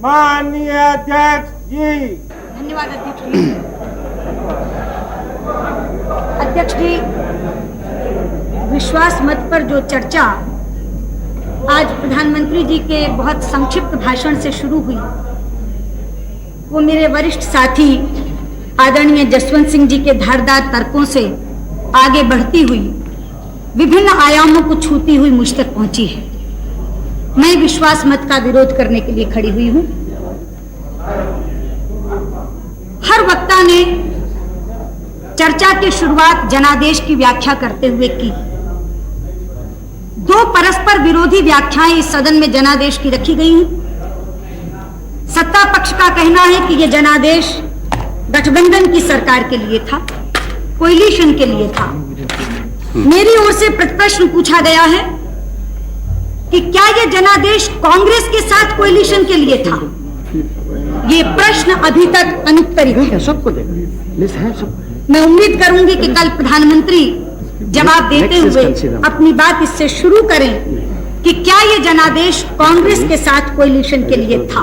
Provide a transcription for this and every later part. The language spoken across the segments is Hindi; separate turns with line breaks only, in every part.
माननीय अध्यक्ष जी।
धन्यवाद अध्यक्ष जी। अध्यक्ष जी, विश्वास मत पर जो चर्चा आज प्रधानमंत्री जी के बहुत संक्षिप्त भाषण से शुरू हुई, वो मेरे वरिष्ठ साथी आदरणीय जसवंत सिंह जी के धारदार तर्कों से आगे बढ़ती हुई विभिन्न आयामों को छूती हुई मुझ तक पहुंची है। मैं विश्वास मत का विरोध करने के लिए खड़ी हुई हूं। हर वक्ता ने चर्चा की शुरुआत जनादेश की व्याख्या करते हुए की। दो परस्पर विरोधी व्याख्याएं इस सदन में जनादेश की रखी गई हैं। सत्ता पक्ष का कहना है कि यह जनादेश गठबंधन की सरकार के लिए था, कोएलिशन के लिए था। मेरी ओर से प्रश्न पूछा गया है कि क्या यह जनादेश कांग्रेस के साथ कोएलिशन के लिए था? ये प्रश्न अभी तक अनुत्तरित है। सबको मैं उम्मीद करूंगी कि कल प्रधानमंत्री जवाब देते हुए अपनी बात इससे शुरू करें कि क्या यह जनादेश कांग्रेस के साथ कोएलिशन के लिए था।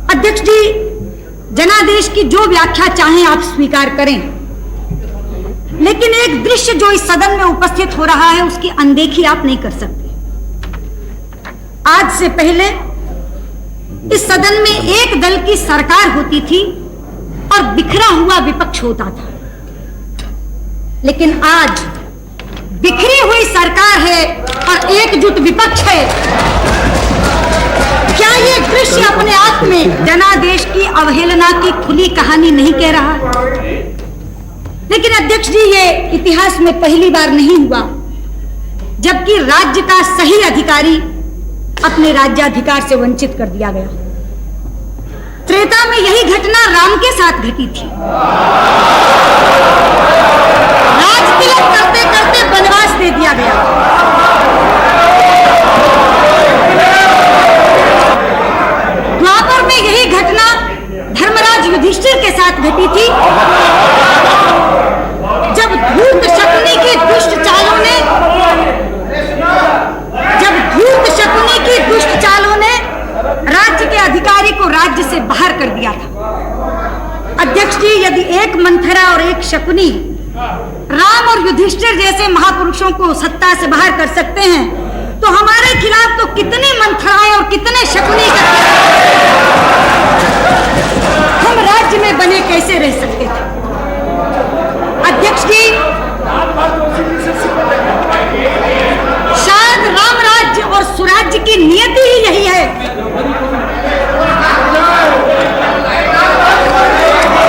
अध्यक्ष जी, जनादेश की जो व्याख्या चाहें आप स्वीकार करें, लेकिन एक दृश्य जो इस सदन में उपस्थित हो रहा है उसकी अनदेखी आप नहीं कर सकते। आज से पहले इस सदन में एक दल की सरकार होती थी और बिखरा हुआ विपक्ष होता था, लेकिन आज बिखरी हुई सरकार है और एकजुट विपक्ष है। क्या ये दृश्य अपने आप में जनादेश की अवहेलना की खुली कहानी नहीं कह रहा है? लेकिन अध्यक्ष जी, ये इतिहास में पहली बार नहीं हुआ जबकि राज्य का सही अधिकारी अपने राज्याधिकार से वंचित कर दिया गया। त्रेता में यही घटना राम के साथ घटी थी। राज तिलक करते करते वनवास दे दिया गया। द्वापर में यही घटना धर्मराज युधिष्ठिर के साथ घटी थी, जब धूर्त शकुनी की दुष्ट चालों ने राज्य के अधिकारी को राज्य से बाहर कर दिया था। अध्यक्ष जी, यदि एक मंथरा और एक शकुनी राम और युधिष्ठिर जैसे महापुरुषों को सत्ता से बाहर कर सकते हैं, तो हमारे खिलाफ तो कितने मंथराएं और कितने शकुनी हम राज्य में बने कैसे रह सकते थे? अध्यक्ष जी, शायद राम राज्य और सुराज्य की नियति ही यही है।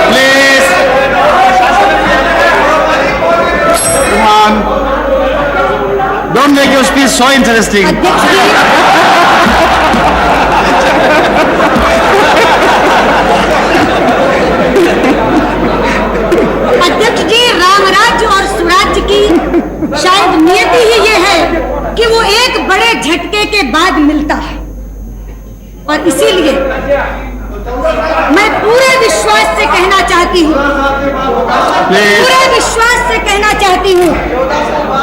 Please come on, don't make your speech so interesting.
अध्यक्ष जी, राम राज्य और सुराज्य की शायद नियति ही ये है कि वो एक बड़े झटके के बाद मिलता है, और इसीलिए मैं पूरे विश्वास से कहना चाहती हूँ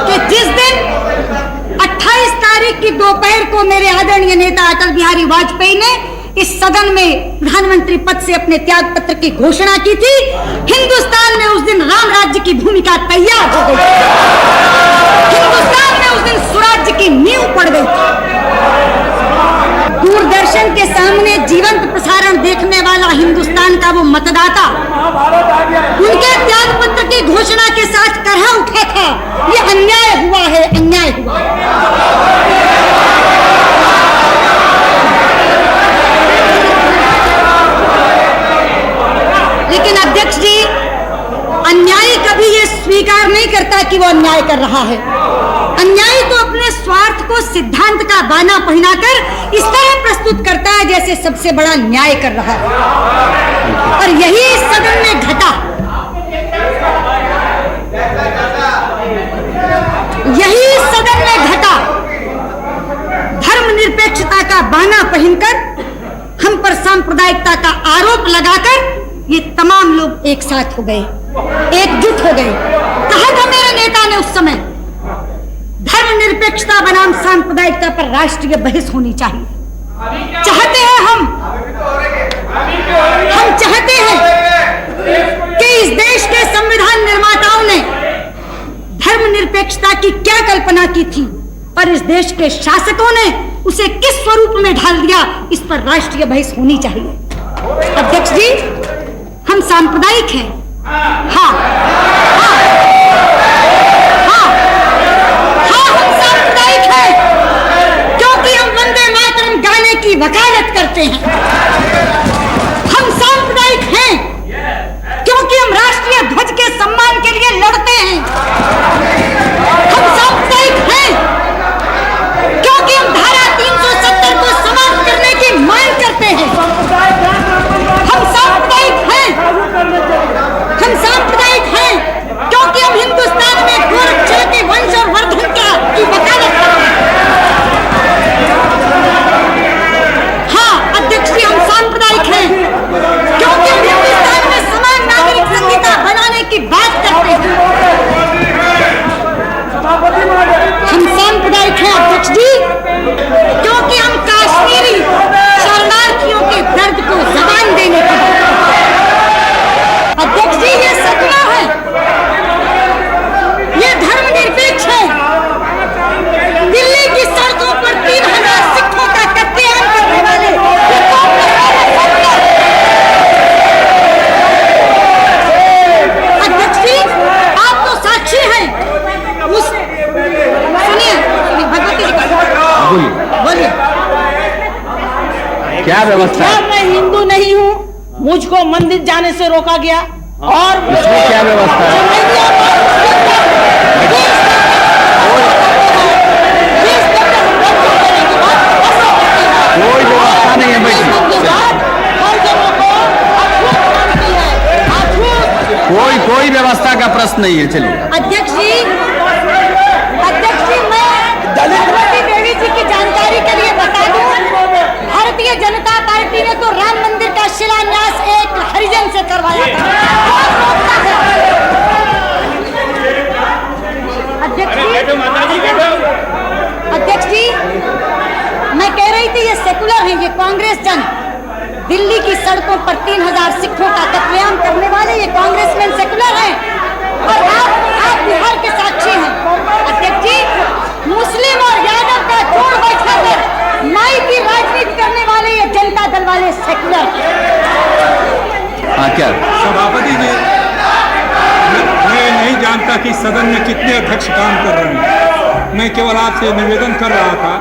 कि जिस दिन 28 तारीख की दोपहर को मेरे आदरणीय नेता अटल बिहारी वाजपेयी ने इस सदन में प्रधानमंत्री पद से अपने त्याग पत्र की घोषणा की थी, हिंदुस्तान में उस दिन राम राज्य की भूमिका तैयार हो गई। हिंदुस्तान में उस दिन सुराज्य की नींव पड़ गई थी। दूरदर्शन के सामने जीवंत प्रसारण देखने वाला हिंदुस्तान का वो मतदाता उनके त्याग पत्र की घोषणा के साथ करहा उठा था, ये अन्याय हुआ है, अन्याय हुआ है। लेकिन अध्यक्ष जी, अन्यायी कभी ये स्वीकार नहीं करता कि वो अन्याय कर रहा है। अन्यायी तो अपने स्वार्थ को सिद्धांत का बाना पहनाकर इस तरह प्रस्तुत करता है जैसे सबसे बड़ा न्याय कर रहा है, और यही इस सदन में घटा। यही इस सदन में घटा। धर्मनिरपेक्षता का बाना पहनकर हम पर सांप्रदायिकता का आरोप लगाकर ये तमाम लोग एक साथ हो गए, एकजुट हो गए। कहा था मेरे नेता ने उस समय, धर्म धर्मनिरपेक्षता बनाम सांप्रदायिकता पर राष्ट्रीय बहस होनी चाहिए। चाहते हैं हम चाहते हैं कि इस देश के संविधान निर्माताओं ने धर्मनिरपेक्षता की क्या कल्पना की थी, पर इस देश के शासकों ने उसे किस स्वरूप में ढाल दिया, इस पर राष्ट्रीय बहस होनी चाहिए। अध्यक्ष जी, हम सांप्रदायिक हैं। हाँ, हम सांप्रदायिक हैं क्योंकि हम वंदे मातरम गाने की वकालत करते हैं। हम सांप्रदायिक हैं क्योंकि हम राष्ट्रीय ध्वज के सम्मान के लिए लड़ते हैं। हम सांप्रदायिक हैं क्योंकि हम धारा 370 को समाप्त करने की मांग करते हैं। हम सांप्रदायिक हैं क्योंकि हम हिंदुस्तान में गोरक्ष के वंश और वर्धन की वकालत करते हैं। हाँ अध्यक्ष जी, हम सांप्रदायिक हैं क्योंकि हम हिंदुस्तान में समान नागरिक संहिता बनाने की बात करते हैं। हम सांप्रदायिक हैं अध्यक्ष जी क्योंकि हम कश्मीरी शरणार्थियों के दर्द को जबान देने की अध्यक्ष जी, ये सपना है, ये धर्मनिरपेक्ष है। दिल्ली की सड़कों पर 3000 सिखों का कत्लेआम करने वाले ये अध्यक्ष जी, आप तो साक्षी हैं। सुनिए भगवती जी, बोलिए।
क्या व्यवस्था?
मैं हिंदू नहीं हूँ, मुझको मंदिर जाने से रोका गया। और
इसमें क्या व्यवस्था है? कोई व्यवस्था नहीं है भाई, कोई व्यवस्था का प्रश्न नहीं है। चलिए
अध्यक्ष जी, मैं भगवती देवी जी की जानकारी के लिए बता दूं, भारतीय जनता पार्टी ने तो राम मंदिर का शिलान्यास एक हरिजन से करवाया था। अध्यक्ष जी, मैं कह रही थी ये सेकुलर है, ये कांग्रेस जन। दिल्ली की सड़कों पर 3000 सिखों का कत्लेआम करने वाले ये कांग्रेसमैन सेकुलर हैं और आप बिहार के साक्षी हैं। अध्यक्ष जी, मुस्लिम और यादव का जोड़ बैठा कर माई की राजनीति करने वाले ये जनता दल वाले सेकुलर हैं।
हाँ क्या
सभापति जी, मैं नहीं जानता कि सदन में कितने अध्यक्ष काम कर रहे हैं। मैं केवल आपसे निवेदन कर रहा था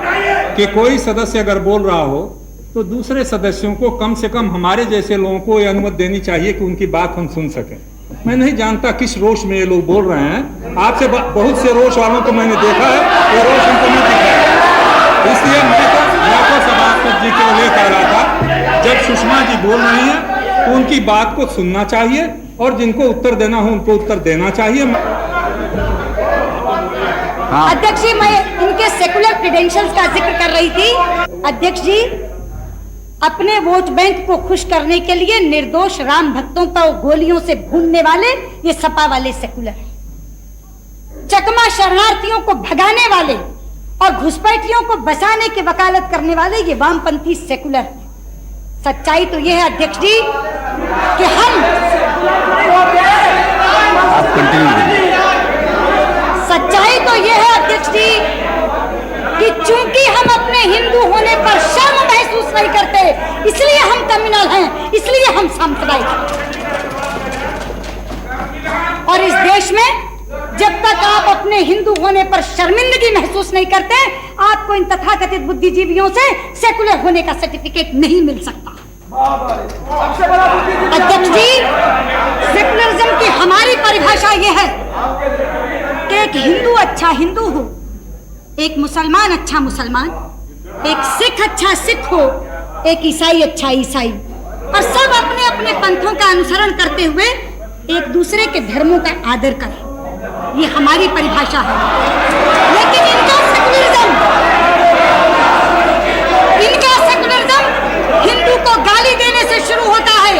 कि कोई सदस्य अगर बोल रहा हो तो दूसरे सदस्यों को कम से कम हमारे जैसे लोगों को ये अनुमति देनी चाहिए कि उनकी बात हम सुन सकें। मैं नहीं जानता किस रोष में ये लोग बोल रहे हैं। आपसे बहुत से रोष वालों को मैंने देखा है, ये रोष उनको नहीं दिखा है। इसलिए मैं तो सभापति जी के लिए कह रहा था, जब सुषमा जी बोल रही हैं तो उनकी बात को सुनना चाहिए और जिनको उत्तर देना हो उनको उत्तर देना चाहिए।
हाँ।
अध्यक्ष जी, मैं इनके सेकुलर क्रेडेंशियल्स का जिक्र कर रही थी। अध्यक्ष जी, अपने वोट बैंक को खुश करने के लिए निर्दोष राम भक्तों को गोलियों से भूनने वाले ये सपा वाले सेकुलर, चकमा शरणार्थियों को भगाने वाले और घुसपैठियों को बचाने की वकालत करने वाले ये वामपंथी सेकुलर। सच्चाई तो ये है अध्यक्ष जी कि हम सच्चाई तो ये है अध्यक्ष जी कि चूंकि हम अपने हिंदू होने पर शर्म महसूस नहीं करते, इसलिए हम कम्युनल हैं, इसलिए हम सांप्रदायिक हैं। और इस देश में जब तक आप अपने हिंदू होने पर शर्मिंदगी महसूस नहीं करते, आपको इन तथाकथित बुद्धिजीवियों से सेकुलर होने का सर्टिफिकेट नहीं मिल सकता। अध्यक्ष जी, सेकुलरिज्म की हमारी परिभाषा यह है कि एक हिंदू अच्छा हिंदू हो, एक मुसलमान अच्छा मुसलमान, एक सिख अच्छा सिख हो, एक ईसाई अच्छा ईसाई, और सब अपने अपने पंथों का अनुसरण करते हुए एक दूसरे के धर्मों का आदर करें। ये हमारी परिभाषा है। लेकिन इनका सेकुलरिज्म हिंदू को गाली देने से शुरू होता है,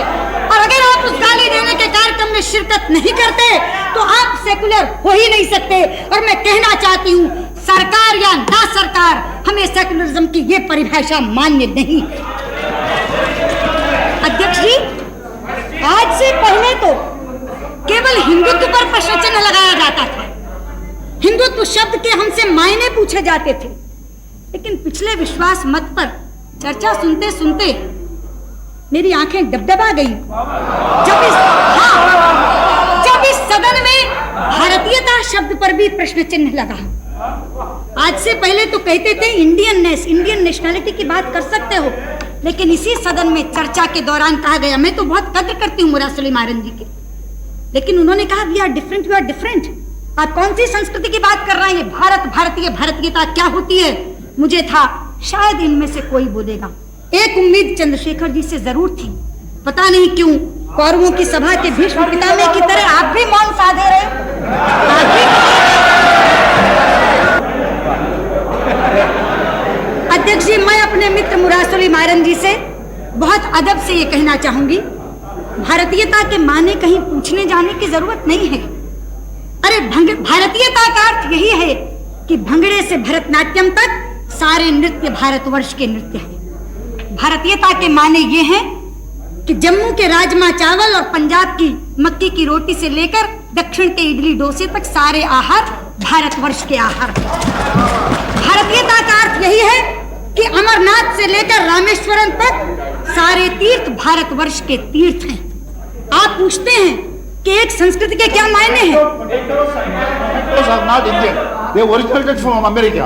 और अगर आप उस गाली देने के कार्यक्रम में शिरकत नहीं करते तो आप सेकुलर हो ही नहीं सकते। और मैं कहना चाहती हूँ, सरकार सरकार या ना सरकार, हमें सेकुलरिज्म की ये परिभाषा मान्य नहीं है। अध्यक्ष जी, आज से पहले तो केवल हिंदुत्व पर प्रश्न चिन्ह लगाया जाता था, हिंदुत्व शब्द के हमसे मायने पूछे जाते थे, लेकिन पिछले विश्वास मत पर चर्चा सुनते सुनते मेरी आंखें डबडबा गई जब इस सदन में भारतीयता शब्द पर भी प्रश्न चिन्ह लगा। आज से पहले तो कहते थे इंडियन नेशनलिटी की बात कर सकते हो, लेकिन इसी सदन में चर्चा के दौरान कहा गया, मैं तो बहुत कद्र करती हूँ मुरासुल मारन जी की, लेकिन उन्होंने कहा वी आर डिफरेंट। आप कौन सी संस्कृति की बात कर रहे हैं? ये भारत, भारतीयता क्या होती है? मुझे था शायद इनमें से कोई बोलेगा। एक उम्मीद चंद्रशेखर जी से जरूर थी, पता नहीं क्यों कौरवों की सभा के भीष्म पितामह की तरह आप भी मौन साधे रहे। अध्यक्ष जी, मैं अपने मित्र मुरासुल मारन जी से बहुत अदब से ये कहना चाहूंगी, भारतीयता के माने कहीं पूछने जाने की जरूरत नहीं है। अरे भारतीयता का अर्थ यही है कि भंगड़े से भरतनाट्यम तक सारे नृत्य भारतवर्ष के नृत्य हैं। भारतीयता के माने ये हैं कि जम्मू के राजमा चावल और पंजाब की मक्की की रोटी से लेकर दक्षिण के इडली डोसे तक सारे आहार भारतवर्ष के आहार। भारतीयता का अर्थ यही है कि अमरनाथ से लेकर रामेश्वरम तक सारे तीर्थ भारतवर्ष के तीर्थ हैं। आप पूछते हैं कि एक संस्कृति के क्या मायने हैं?
Those are not Indian. They originated from America.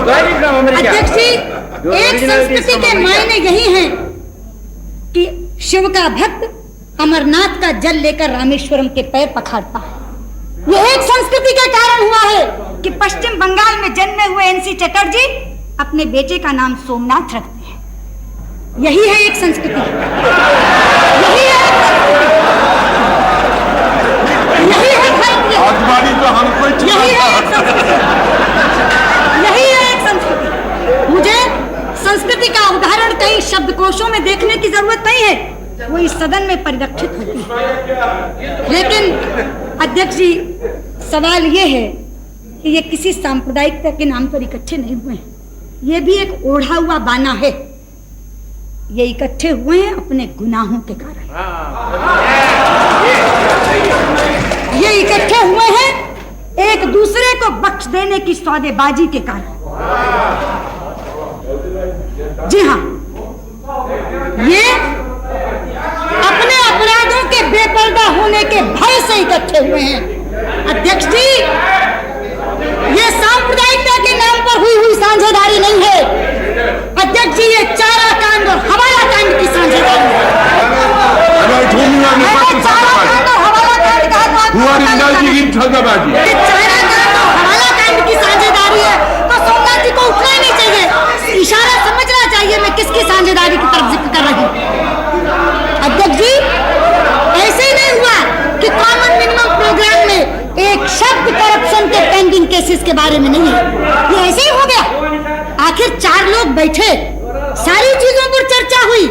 अध्यक्ष जी, एक संस्कृति के मायने यही हैं कि शिव का भक्त अमरनाथ का जल लेकर रामेश्वरम के पैर पखारता है। यह एक संस्कृति के कारण हुआ है कि पश्चिम बंगाल में जन्मे हुए एनसी चटर्जी अपने बेटे का नाम सोमनाथ रखते हैं। यही है एक संस्कृति, यही है एक संस्कृति। मुझे संस्कृति का उदाहरण कई शब्दकोशों में देखने की जरूरत नहीं है, वो इस सदन में परिलक्षित होती है। लेकिन अध्यक्ष जी, सवाल ये है कि ये किसी सांप्रदायिकता के नाम पर इकट्ठे नहीं हुए हैं, ये भी एक ओढ़ा हुआ बाना है। ये इकट्ठे हुए हैं अपने गुनाहों के कारण, ये इकट्ठे हुए हैं एक दूसरे को बख्श देने की सौदेबाजी के कारण। जी हाँ, ये अपने अपराधों के बेपर्दा होने के भय से इकट्ठे हुए हैं। अध्यक्ष जी, ये सांप्रदायिकता के नाम पर हुई साझेदारी नहीं है। अध्यक्ष जी, ये चारा कांड और हवाला कांड की साझेदारी है। हवाला कांड की साझेदारी है तो सोमनाथ जी को उठना ही नहीं चाहिए, इशारा समझना चाहिए मैं किसकी साझेदारी की तरफ जिक्र कर रही हूँ। अध्यक्ष जी, ऐसे नहीं हुआ कि कॉमन मिनिमम प्रोग्राम में एक शब्द करप्शन के पेंडिंग केसेस के बारे में नहीं है, ये ऐसे ही हो गया। आखिर 4 लोग बैठे, सारी चीजों पर चर्चा हुई,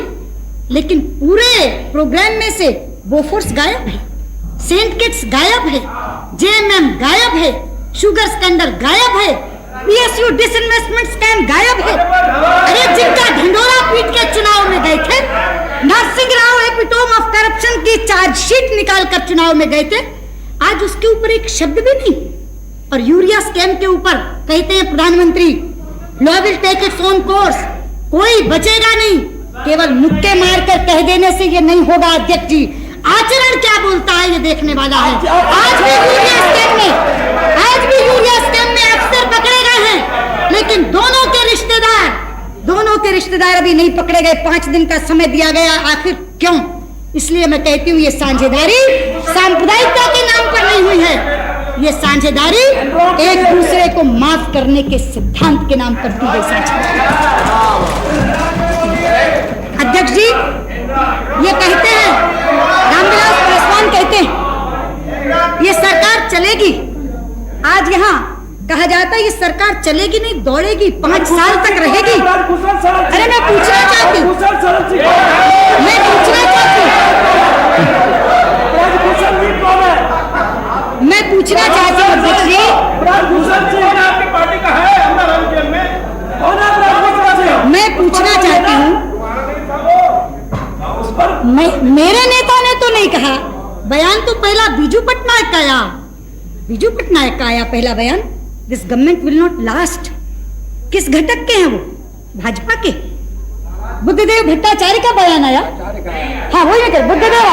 लेकिन पूरे प्रोग्राम में से बोफोर्स गायब है, सेंट किट्स गायब है, जेएमएम गायब है, शुगर स्कैंडल गायब है, पीएसयू डिसइन्वेस्टमेंट स्कैम गायब है। अरे जिनका ढिंडोरा पीट के चुनाव में गए थे, Narasimha Rao epitome of corruption की चार्जशीट निकाल कर चुनाव में गए थे, आज उसके ऊपर एक शब्द भी नहीं। और यूरिया स्कैम के ऊपर कहते हैं प्रधानमंत्री, law will take its own course, कोई बचेगा नहीं। केवल मुक्के मारकर कह देने से ये नहीं होगा अध्यक्ष जी, आचरण क्या बोलता है ये देखने वाला है। आज भी यूरिया स्कैम में अफसर पकड़े गए हैं, लेकिन दोनों के रिश्तेदार अभी नहीं पकड़े गए। 5 दिन का समय दिया गया, आखिर क्यों? इसलिए मैं कहती हूँ ये साझेदारी सांप्रदायिकता के नाम पर नहीं हुई है, ये साझेदारी एक दूसरे को माफ करने के सिद्धांत के नाम पर की गई साझेदारी। अध्यक्ष जी, ये कहते हैं, रामविलास पासवान कहते हैं ये सरकार चलेगी। आज यहाँ कहा जाता है ये सरकार चलेगी नहीं, दौड़ेगी, 5 साल तक रहेगी। अरे मैं पूछना चाहती हूँ अध्यक्ष जी, मेरे नेता ने तो नहीं कहा, बयान तो पहला बीजू पटनायक का आया, बीजू पटनायक का आया पहला बयान, this government will not last. किस घटक के हैं वो? भाजपा के। बुद्धदेव भट्टाचार्य का बयान आया, हाँ वही मैं बुद्धदेव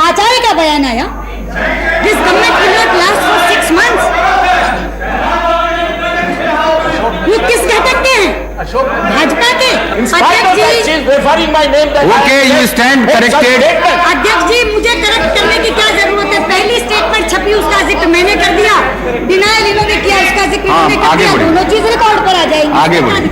आचार्य का बयान आया, this government will not last for 6 months। ये किस घटक के हैं? भाजपा के।
Okay, you stand corrected.
अध्यक्ष जी, मुझे करेक्ट करने की क्या जरूरत है? पहली स्टेटमेंट छपी, उसका जिक्र मैंने कर दिया, डिनायल इन्होंने किया, उसका जिक्र इन्होंने कर दिया, दोनों चीज रिकॉर्ड पर आ जाएंगी।
आगे बढ़िए।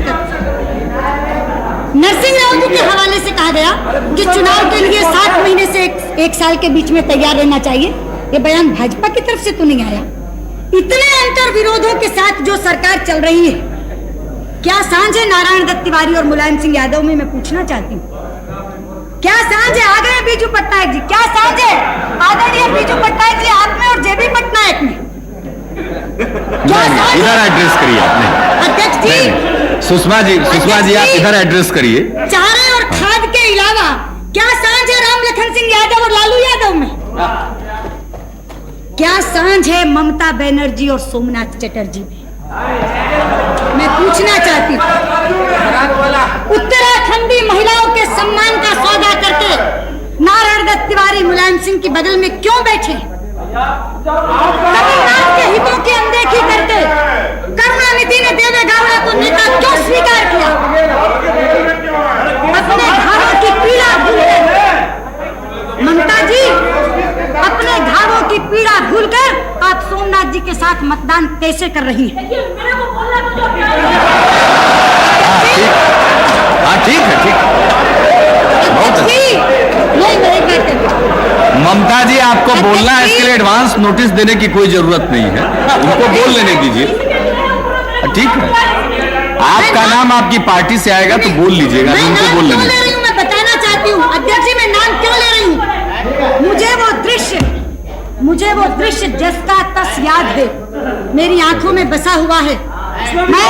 नरसिंह राव जी के हवाले से कहा गया कि चुनाव के लिए 7 महीने से एक साल के बीच में तैयार रहना चाहिए। ये बयान भाजपा की तरफ से तो नहीं आया। इतने अंतर विरोधों के साथ जो सरकार चल रही है, क्या सांझ है नारायण दत्त तिवारी और मुलायम सिंह यादव में? मैं पूछना चाहती हूँ, क्या सांझ है? आ गए बीजू पटनायक जी, क्या सांझ है आदरणीय बीजू पटनायक जी आप में और जेबी पटनायक में? क्या सांझ है?
इधर एड्रेस करिए आपने।
अध्यक्ष जी,
सुषमा जी आप इधर एड्रेस करिए।
चारे और खाद के अलावा क्या सांझ है राम लखन सिंह यादव और लालू यादव में? क्या सांझ है ममता बनर्जी और सोमनाथ चटर्जी में? मैं पूछना चाहती हूँ, उत्तराखंडी महिलाओं के सम्मान का सौदा करके नारायण दत्त तिवारी मुलायम सिंह के बगल में क्यों बैठे? तमिलनाडु के हितों की अनदेखी करके करुणानिधि ने देवे गौड़ा को नेता क्यों स्वीकार किया? अपने घरों की पीड़ा भूलकर ममता जी, अपने घरों की पीड़ा भूलकर आप सोमनाथ जी के साथ मतदान कैसे कर रही हैं?
ठीक है, ठीक। बहुत ममता जी, आपको बोलना है, इसके लिए एडवांस नोटिस देने की कोई जरूरत नहीं है, उनको बोल लेने दीजिए। ठीक है, आपका नाम आपकी पार्टी से आएगा तो बोल लीजिएगा, उनको बोल लेने दीजिए।
मैं बताना चाहती हूँ अध्यक्ष जी, मैं नाम क्यों ले रही हूँ? मुझे वो दृश्य जिसका तस याद है, मेरी आंखों में बसा हुआ है। मैं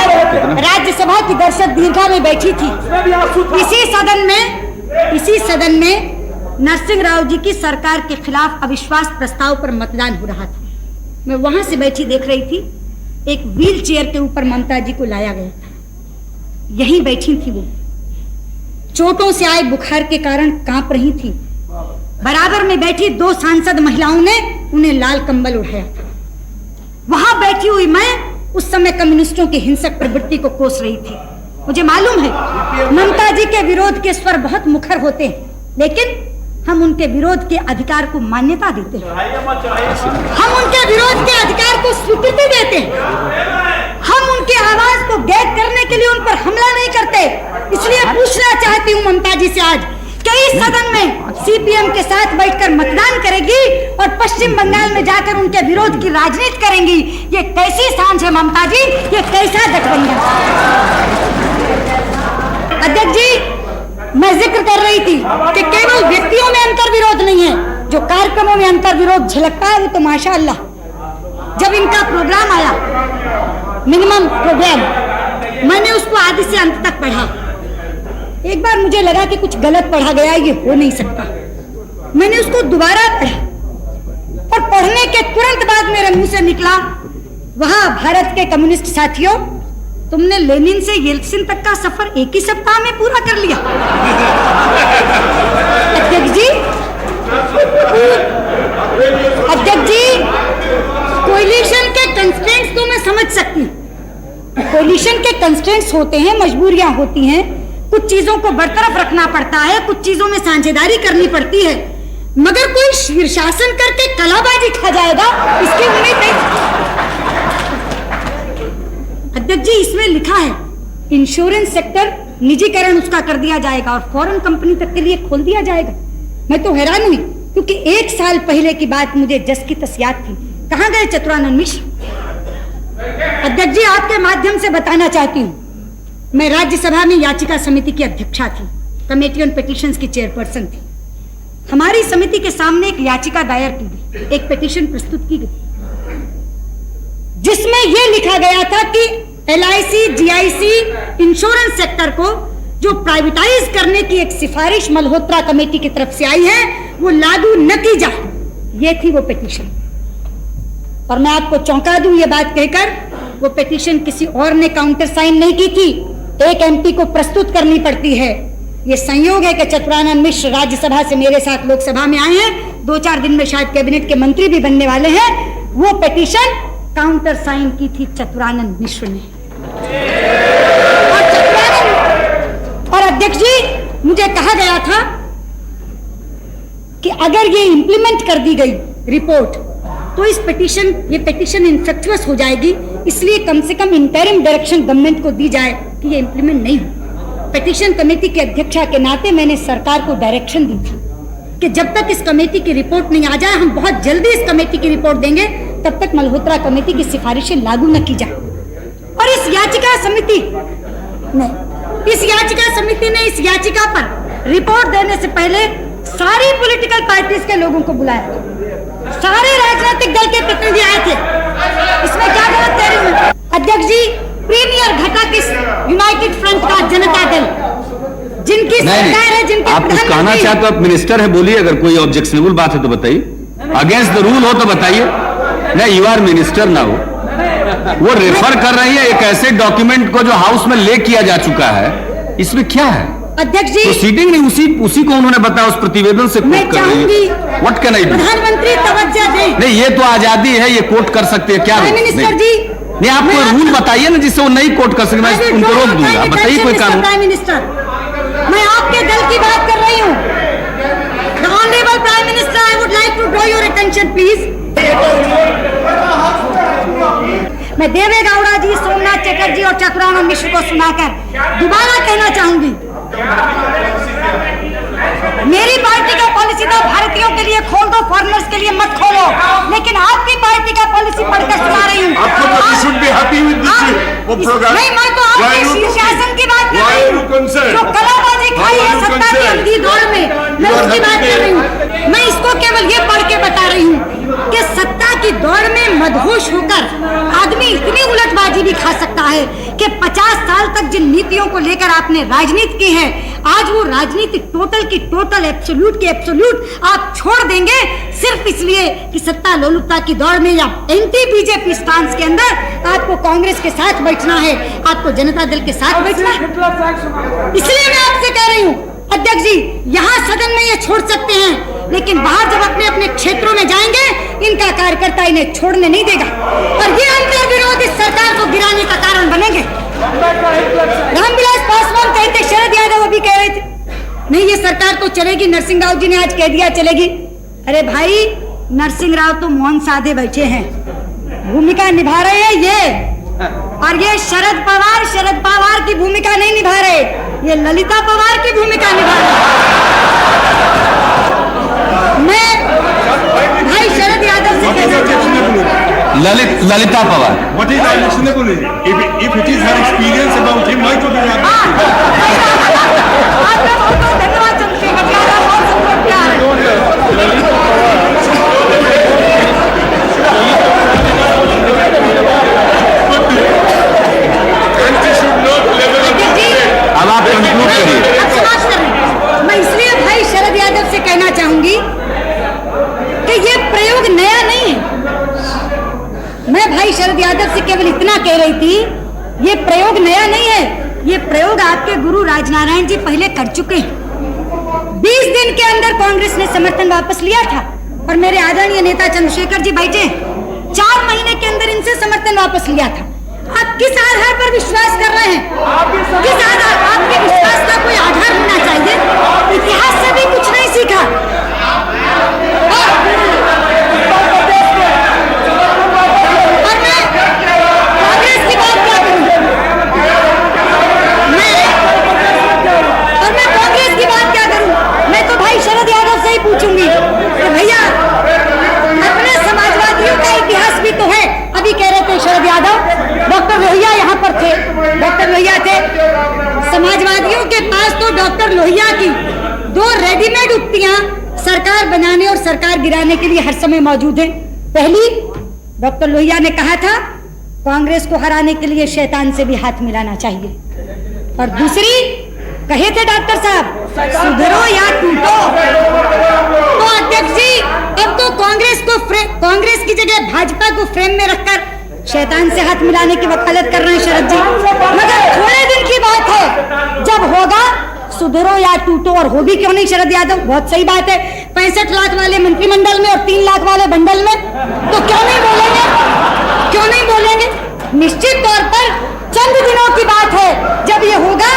राज्यसभा की दर्शक दीर्घा में बैठी थी, इसी सदन में नरसिंह राव जी की सरकार के खिलाफ अविश्वास प्रस्ताव पर मतदान हो रहा था। मैं वहां से बैठी देख रही थी, एक व्हील चेयर के ऊपर ममता जी को लाया गया था, यहीं बैठी थी वो, चोटों से आए बुखार के कारण कांप रही थी। बराबर में बैठी 2 सांसद महिलाओं ने उन्हें लाल कंबल उठाया था। वहां बैठी हुई मैं उस समय कम्युनिस्टों की हिंसक प्रवृत्ति को कोस रही थी। मुझे मालूम है ममता जी के विरोध के स्वर बहुत मुखर होते हैं, लेकिन हम उनके विरोध के अधिकार को मान्यता देते हैं, हम उनके विरोध के अधिकार को स्वीकृति देते हैं, हम उनकी आवाज को गैद करने के लिए उन पर हमला नहीं करते। इसलिए पूछना चाहती हूँ ममता जी से आज कि इस सदन में सीपीएम के साथ बैठकर मतदान करेगी और पश्चिम बंगाल में जाकर उनके विरोध की राजनीति करेंगी। ये कैसी सांझ है ममता जी? ये कैसा गठबंधन? अध्यक्ष जी, मैं जिक्र कर रही थी कि केवल व्यक्तियों में अंतर विरोध नहीं है, जो कार्यक्रमों में अंतर विरोध झलकता है वो तो माशाअल्लाह। जब इनका प्रोग्राम आया, मिनिमम प्रोग्राम, मैंने उसको आदि से अंत तक पढ़ा। एक बार मुझे लगा कि कुछ गलत पढ़ा गया, ये हो नहीं सकता। मैंने उसको दोबारा पढ़ा और पढ़ने के तुरंत बाद मेरे मुंह से निकला, वहां भारत के कम्युनिस्ट साथियों, तुमने लेनिन से येल्त्सिन तक का सफर एक ही सप्ताह में पूरा कर लिया। अध्यक्ष जी, कोलिशन के कंस्ट्रेंट्स तो मैं समझ सकती हूँ। कोलिशन के कंस्ट्रेंट्स होते हैं, मजबूरियां होती हैं, कुछ चीजों को बरतरफ रखना पड़ता है, कुछ चीजों में साझेदारी करनी पड़ती है, मगर कोई शीर्षासन करके कलाबाजी खा जाएगा इसकी उम्मीद नहीं। अध्यक्ष जी, इसमें लिखा है इंश्योरेंस सेक्टर निजीकरण उसका कर दिया जाएगा और फॉरेन कंपनी तक के लिए खोल दिया जाएगा। मैं तो हैरान हुई, क्योंकि 1 साल पहले की बात मुझे जस की तस याद थी। कहां गए चतुरानंद मिश्र? अध्यक्ष जी, आपके माध्यम से बताना चाहती हूँ, मैं राज्यसभा में याचिका समिति की अध्यक्षा थी, कमेटी ऑन पिटीशंस की चेयरपर्सन थी। हमारी समिति के सामने एक याचिका दायर की गई, एक पिटीशन प्रस्तुत की गई, जिसमें यह लिखा गया था कि LIC, GIC इंश्योरेंस सेक्टर को जो प्राइवेटाइज करने की एक सिफारिश मल्होत्रा कमेटी की तरफ से आई है वो लागू न की जाए, ये थी वो पिटीशन। और मैं आपको चौंका दूं ये बात कहकर, वो पिटीशन किसी और ने काउंटर साइन नहीं की थी, एक एमपी को प्रस्तुत करनी पड़ती है। ये संयोग है कि चतुरानंद मिश्र राज्यसभा से मेरे साथ लोकसभा में आए हैं, 2-4 दिन में शायद कैबिनेट के मंत्री भी बनने वाले हैं। वो पिटीशन काउंटर साइन की थी चतुरानंद मिश्र ने। और अध्यक्ष जी, मुझे कहा गया था कि अगर ये इंप्लीमेंट कर दी गई रिपोर्ट तो ये पिटीशन इनफेक्चुअस हो जाएगी, इसलिए कम से कम इंटरिम डायरेक्शन गवर्नमेंट को दी जाए कि ये इंप्लीमेंट नहीं हो। पिटीशन कमेटी के अध्यक्षा के नाते मैंने सरकार को डायरेक्शन दी थी कि जब तक इस कमेटी की रिपोर्ट नहीं आ जाए, हम बहुत जल्दी इस कमेटी की रिपोर्ट देंगे, तब तक मल्होत्रा कमेटी की सिफारिशें लागू न की जाए। और इस याचिका समिति ने इस याचिका पर रिपोर्ट देने से पहले सारी पॉलिटिकल पार्टीज के लोगों को बुलाया था, सारे राजनीतिक दल के प्रतिनिधि आए थे। इसमें क्या गलत कह रही हूं अध्यक्ष जी? प्रीमियर घटक इस यूनाइटेड फ्रंट का जनता दल, जिनकी सरकार है, जिनके
आप कुछ कहना चाहते हो, आप मिनिस्टर है, बोलिए। अगर कोई ऑब्जेक्शनेबल बात है तो बताइए, अगेंस्ट द रूल हो तो बताइए। नहीं, यू आर मिनिस्टर ना हो। वो रेफर कर रही है एक ऐसे डॉक्यूमेंट को जो हाउस में ले किया जा चुका है, इसमें क्या है
अध्यक्ष जी?
प्रोसीडिंग नहीं, उसी को उन्होंने बताया, उस प्रतिवेदन से कोट कर रही है। What can I do?
प्रधानमंत्री तवज्जो दें।
नहीं, ये तो आजादी है, ये कोट कर सकते हैं। क्या
मिनिस्टर जी,
नहीं, आप कोई रूल बताइए ना जिससे वो नहीं कोट कर सके, मैं उनको रोक दूंगा। बताइए कोई कानून।
प्राइम मिनिस्टर, मैं आपके दल की बात कर रही हूँ। The honourable prime minister, I would like to draw your attention please. मैं देवे गौड़ा जी, सोमनाथ चटर्जी और चतुरानंद मिश्र को सुनाकर दोबारा कहना चाहूंगी, मेरी पार्टी का पॉलिसी था भारतीयों के लिए खोल दो, फॉरेनर्स के लिए मत खोलो, लेकिन आपकी पार्टी का पॉलिसी पढ़कर सुना रही हूँ। नहीं, मैं तो आपके शीर्षासन की बात कर रही हूँ, जो कलाबाजी खाई है सत्ता की अंधी दौड़ में, मैं उसकी बात कर रही हूँ। मैं इसको केवल ये पढ़ के बता रही हूँ कि सत्ता की दौड़ में मदहोश होकर आदमी इतनी उलटबाजी भी खा सकता है कि 50 साल तक जिन नीतियों को लेकर आपने राजनीति की है, आज वो राजनीति टोटल की टोटल, एब्सोल्यूट की एब्सोल्यूट आप छोड़ देंगे सिर्फ इसलिए कि सत्ता लोलुपता की दौड़ में या एंटी बीजेपी स्टांस के अंदर आपको कांग्रेस के साथ बैठना है, आपको जनता दल के साथ बैठना है। इसलिए मैं आपसे कह रही हूँ अध्यक्ष जी, यहाँ सदन में ये छोड़ सकते हैं, लेकिन बाहर जब अपने अपने क्षेत्रों में जाएंगे, इनका कार्यकर्ता इन्हें छोड़ने नहीं देगा और ये अंतर विरोध इस सरकार को गिराने का कारण बनेंगे। रामविलास पासवान कहे थे, शरद यादव अभी कह रहे थे नहीं ये सरकार तो चलेगी, नरसिंह राव जी ने आज कह दिया चलेगी। अरे भाई, नरसिंह राव तो मौन साधे बैठे हैं, भूमिका निभा रहे हैं ये, और ये शरद पवार की भूमिका नहीं निभा रहे, ये ललिता पवार की भूमिका निभा रहे। मैं भाई शरद यादव से कहना चाहूंगा,
Lalita Pawar,
What is unacceptable? If it is her experience about him, why to be
धन्यवाद चंद्रशेखर जी, बहुत सुंदर प्यार
अब आप कंक्लूड करिए।
मैं इसलिए भाई शरद यादव से कहना चाहूंगी कि ये प्रयोग नया नहीं है। मैं भाई शरद यादव से केवल इतना कह रही थी, ये प्रयोग नया नहीं है, ये प्रयोग आपके गुरु राजनारायण जी पहले कर चुके हैं। 20 दिन के अंदर कांग्रेस ने समर्थन वापस लिया था और मेरे आदरणीय नेता चंद्रशेखर जी बैठे, 4 महीने के अंदर इनसे समर्थन वापस लिया था। आप किस आधार पर विश्वास कर रहे हैं? किस आधार? आपके विश्वास का कोई आधार होना चाहिए। इतिहास से भी कुछ नहीं सीखा। और मैं कांग्रेस की बात क्या करूं? मैं कांग्रेस की बात क्या करूं? मैं तो भाई शरद यादव से ही पूछूंगी कि भैया, अपने समाजवादियों का इतिहास भी तो है। अभी कह रहे थे शरद यादव, डॉक्टर लोहिया यहाँ पर थे, डॉक्टर लोहिया थे। समाजवादियों के पास तो डॉक्टर लोहिया की 2 रेडीमेड उक्तियां सरकार बनाने और सरकार गिराने के लिए हर समय मौजूद हैं। पहली, डॉक्टर लोहिया ने कहा था कांग्रेस को हराने के लिए शैतान से भी हाथ मिलाना चाहिए, और दूसरी, कहे थे डॉक्टर साहब, सुधरो या टूटो। तो अध्यक्ष जी, अब तो कांग्रेस की जगह भाजपा को फ्रेम में रखकर शैतान से हाथ मिलाने की वकालत कर रहे हैं शरद जी। मगर थोड़े दिन की बात है, जब होगा सुधरो या टूटो, और हो भी क्यों नहीं शरद यादव, बहुत सही बात है। 65 लाख वाले मंत्रिमंडल में और 3 लाख वाले बंडल में, तो क्यों नहीं बोलेंगे, क्यों नहीं बोलेंगे। निश्चित तौर पर चंद दिनों की बात है जब ये होगा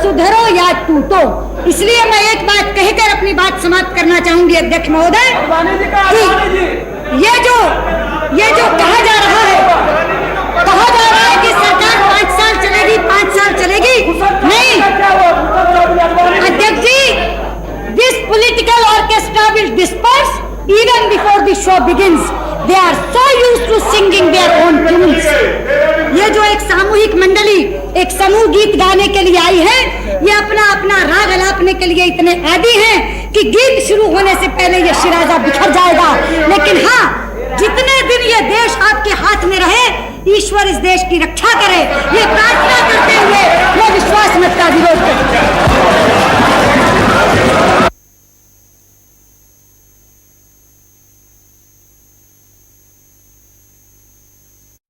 सुधरो या टूटो। इसलिए मैं एक बात कहकर अपनी बात समाप्त करना चाहूंगी अध्यक्ष महोदय, ये जो कहा जा रहा है कि सरकार 5 साल चलेगी, 5 साल चलेगी, नहीं अध्यक्ष ji, this political orchestra will disperse even before the show begins. They are so used to singing their own tunes. ये जो एक सामूहिक मंडली एक समूह गीत गाने के लिए आई है, ये अपना अपना राग अलापने के लिए इतने आदी हैं कि गीत शुरू होने से पहले ये शिराजा बिखर जाएगा। लेकिन हाँ, जितने दिन ये देश आपके हाथ में रहे, ईश्वर इस देश की रक्षा करेगा।